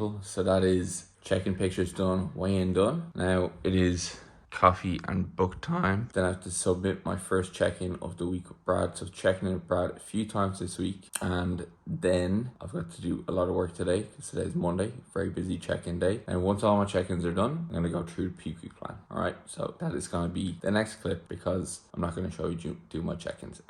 people. So that is checking pictures done, weigh-in done. Now it is coffee and book time. Then I have to submit my first check-in of the week with Brad. So checking in with Brad a few times this week, and then I've got to do a lot of work today because today's Monday, very busy check-in day. And once all my check-ins are done, I'm going to go through the peak week plan. All right, so that is going to be the next clip because I'm not going to show you do my check-ins.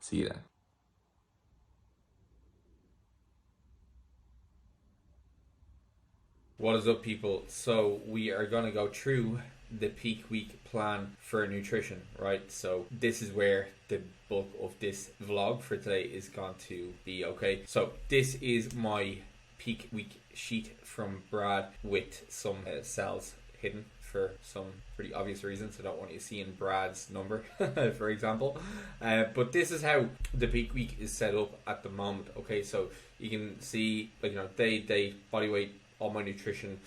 See you then. What is up, people? So we are going to go through the peak week plan for nutrition, right? So this is where the bulk of this vlog for today is going to be, okay? So this is my peak week sheet from Brad with some cells hidden for some pretty obvious reasons. I don't want you seeing Brad's number, for example. But this is how the peak week is set up at the moment, okay? So you can see, like, you know, day, body weight, all my nutrition,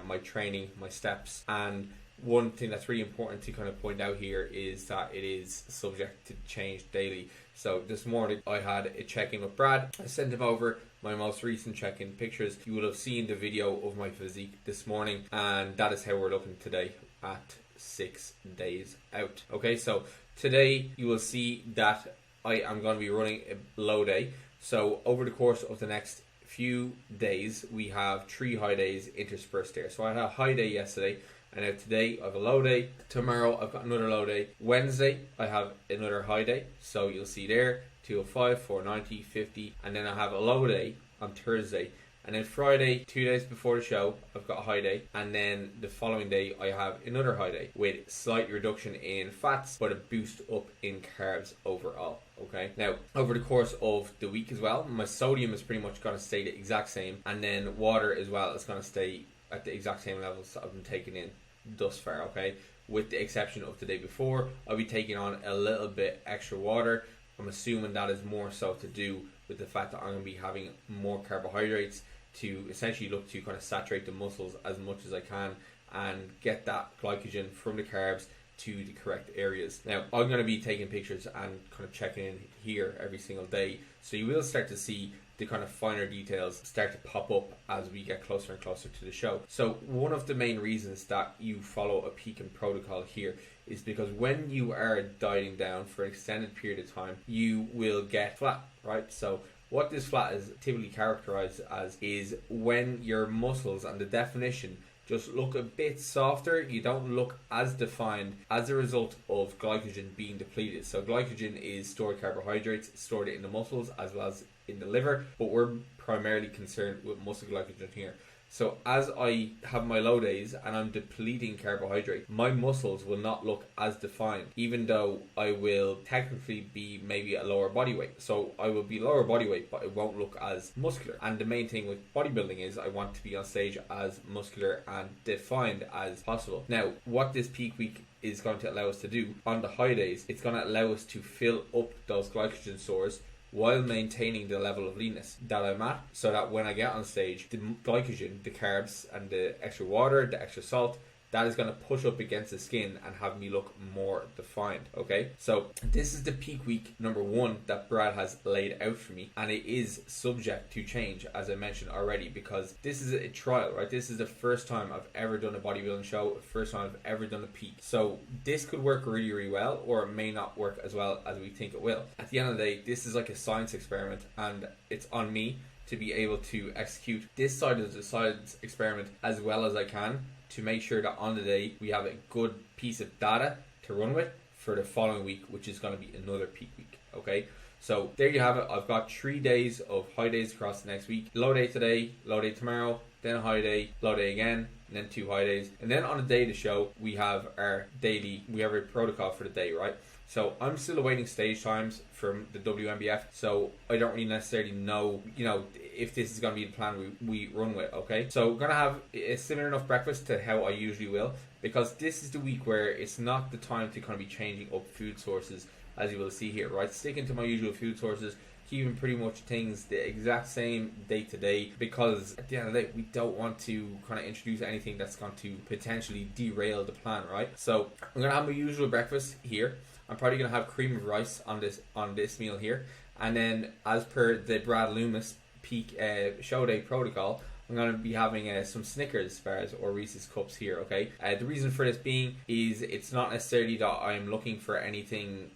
my training, my steps. And one thing that's really important to kind of point out here is that it is subject to change daily. So this morning I had a check-in with Brad. I sent him over my most recent check-in pictures. You will have seen the video of my physique this morning, and that is how we're looking today at 6 days out. Okay, so today you will see that I am going to be running a low day. So over the course of the next few days, we have 3 high days interspersed there. So I had a high day yesterday, and now today I have a low day. Tomorrow I've got another low day. Wednesday I have another high day. So you'll see there 205, 490, 50, and then I have a low day on Thursday. And then Friday, 2 days before the show, I've got a high day. And then the following day, I have another high day with slight reduction in fats, but a boost up in carbs overall. Okay. Now, over the course of the week as well, my sodium is pretty much going to stay the exact same. And then water as well is going to stay at the exact same levels that I've been taking in thus far. Okay. With the exception of the day before, I'll be taking on a little bit extra water. I'm assuming that is more so to do with the fact that I'm going to be having more carbohydrates to essentially look to kind of saturate the muscles as much as I can and get that glycogen from the carbs to the correct areas. Now, I'm going to be taking pictures and kind of checking in here every single day. So you will start to see the kind of finer details start to pop up as we get closer and closer to the show. So one of the main reasons that you follow a peaking protocol here is because when you are dieting down for an extended period of time, you will get flat, right? So what this flat is typically characterized as is when your muscles and the definition just look a bit softer. You don't look as defined as a result of glycogen being depleted. So glycogen is stored carbohydrates, stored in the muscles as well as in the liver, but we're primarily concerned with muscle glycogen here. So as I have my low days and I'm depleting carbohydrate, my muscles will not look as defined, even though I will technically be maybe a lower body weight. So I will be lower body weight, but it won't look as muscular. And the main thing with bodybuilding is I want to be on stage as muscular and defined as possible. Now, what this peak week is going to allow us to do on the high days, it's going to allow us to fill up those glycogen stores while maintaining the level of leanness that I'm at, so that when I get on stage, the glycogen, the carbs and the extra water, the extra salt, that is going to push up against the skin and have me look more defined. Okay, so this is the peak week number 1 that Brad has laid out for me, and it is subject to change, as I mentioned already, because this is a trial, right? This is the first time I've ever done a bodybuilding show, first time I've ever done a peak. So this could work really, really well, or it may not work as well as we think it will. At the end of the day, this is like a science experiment, and it's on me to be able to execute this side of the science experiment as well as I can, to make sure that on the day we have a good piece of data to run with for the following week, which is going to be another peak week. Okay, so there you have it. I've got 3 days of high days across the next week. Low day today, low day tomorrow, then a high day, low day again, and then 2 high days. And then on the day of the show, we have our daily, we have a protocol for the day, right? So I'm still awaiting stage times from the WNBF, so I don't really necessarily know, if this is going to be the plan we run with, okay? So we're going to have a similar enough breakfast to how I usually will, because this is the week where it's not the time to kind of be changing up food sources, as you will see here, right? Sticking to my usual food sources, keeping pretty much things the exact same day to day, because at the end of the day, we don't want to kind of introduce anything that's going to potentially derail the plan, right? So I'm going to have my usual breakfast here. I'm probably going to have cream of rice on this meal here. And then, as per the Brad Loomis peak show day protocol, I'm going to be having some Snickers bars or Reese's Cups here, okay? The reason for this being is it's not necessarily that I'm looking for anything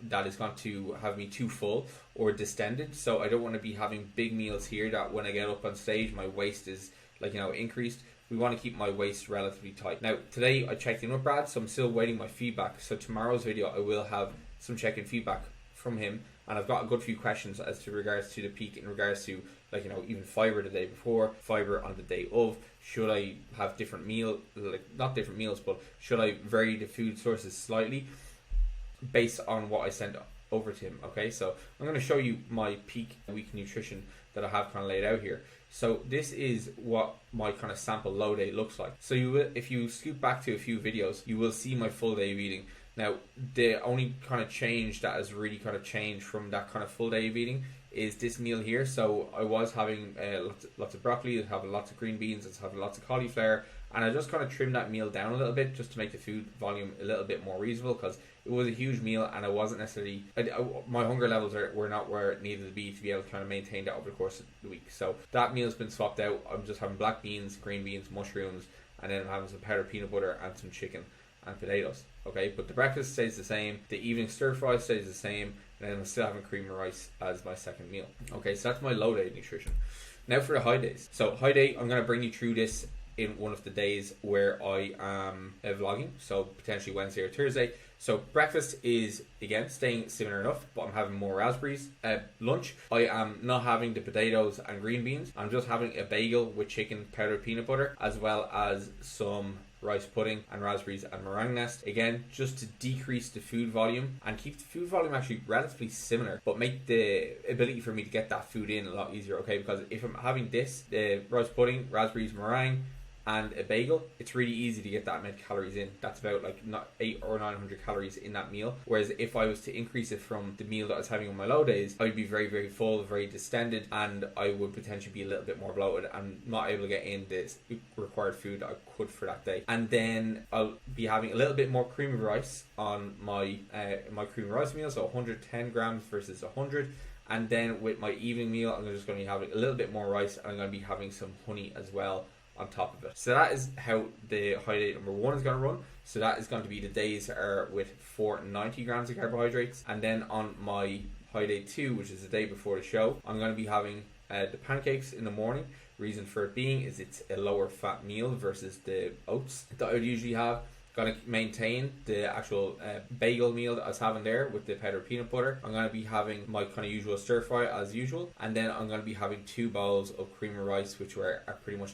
that is going to have me too full or distended, so I don't want to be having big meals here that when I get up on stage my waist is like, you know, increased. We want to keep my waist relatively tight. Now today I checked in with Brad, so I'm still waiting my feedback, so tomorrow's video I will have some check-in feedback from him, and I've got a good few questions as to regards to the peak, in regards to, like, you know, even fiber the day before, fiber on the day of. Should I have different meal, like not different meals, but should I vary the food sources slightly based on what I sent over to him? Okay, so I'm going to show you my peak week nutrition that I have kind of laid out here. So this is what my kind of sample low day looks like. So you will, if you scoot back to a few videos, you will see my full day of eating. Now the only kind of change that has really kind of changed from that kind of full day of eating is this meal here. So I was having lots of broccoli, I was having lots of green beans, I was having lots of cauliflower, and I just kind of trimmed that meal down a little bit just to make the food volume a little bit more reasonable, because it was a huge meal and I wasn't necessarily, my hunger levels were not where it needed to be able to kind of maintain that over the course of the week. So that meal's been swapped out. I'm just having black beans, green beans, mushrooms, and then I'm having some powdered peanut butter and some chicken and potatoes. Okay, but the breakfast stays the same, the evening stir fry stays the same, and then I'm still having cream and rice as my second meal. Okay, so that's my low day nutrition. Now for the high days. So high day, I'm going to bring you through this in one of the days where I am vlogging, so potentially Wednesday or Thursday. So breakfast is, again, staying similar enough, but I'm having more raspberries. Lunch, I am not having the potatoes and green beans. I'm just having a bagel with chicken, powdered peanut butter, as well as some rice pudding and raspberries and meringue nest. Again, just to decrease the food volume and keep the food volume actually relatively similar, but make the ability for me to get that food in a lot easier, okay? Because if I'm having this, the rice pudding, raspberries, meringue, and a bagel, it's really easy to get that many calories in. That's about like not 800 or 900 calories in that meal. Whereas if I was to increase it from the meal that I was having on my low days, I'd be very, very full, very distended, and I would potentially be a little bit more bloated and not able to get in this required food that I could for that day. And then I'll be having a little bit more cream of rice on my my cream of rice meal, so 110 grams versus 100. And then with my evening meal, I'm just going to be having a little bit more rice, and I'm going to be having some honey as well on top of it. So that is how the high day number one is going to run. So that is going to be the days are with 490 grams of carbohydrates. And then on my high day 2, which is the day before the show, I'm going to be having the pancakes in the morning. Reason for it being is it's a lower fat meal versus the oats that I would usually have. Going to maintain the actual bagel meal that I was having there with the powdered peanut butter. I'm going to be having my kind of usual stir fry as usual, and then I'm going to be having 2 bowls of cream of rice, which are pretty much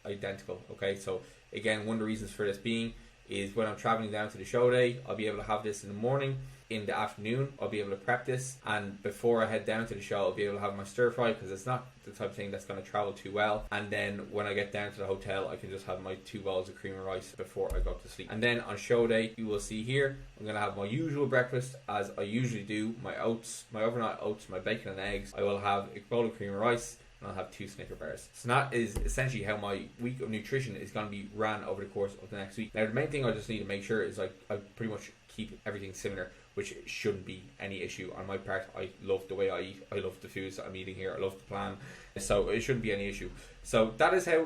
identical. Okay, so again, one of the reasons for this being is when I'm traveling down to the show day, I'll be able to have this in the morning. In the afternoon, I'll be able to prep this, and before I head down to the show, I'll be able to have my stir fry, because it's not the type of thing that's going to travel too well. And then when I get down to the hotel, I can just have my 2 bowls of cream and rice before I go to sleep. And then on show day, you will see here, I'm going to have my usual breakfast as I usually do: my oats, my overnight oats, my bacon and eggs. I will have a bowl of cream and rice, and I'll have 2 Snicker bars. So that is essentially how my week of nutrition is going to be ran over the course of the next week. Now the main thing I just need to make sure is I pretty much keep everything similar, which shouldn't be any issue on my part. I love the way I eat. I love the foods that I'm eating here. I love the plan. So it shouldn't be any issue. So that is how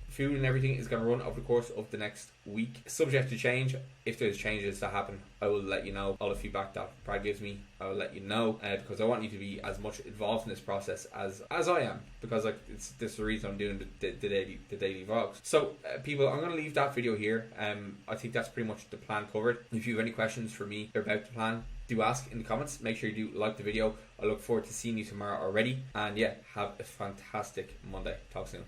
food and everything is going to run over the course of the next week. Subject to change. If there's changes that happen, I will let you know. All the feedback that Brad gives me, I will let you know, because I want you to be as much involved in this process as I am, because like this is the reason I'm doing the daily vlogs. So people, I'm going to leave that video here. I think that's pretty much the plan covered. If you have any questions for me about the plan, do ask in the comments. Make sure you do like the video. I look forward to seeing you tomorrow already, and yeah, have a fantastic Monday. Talk soon.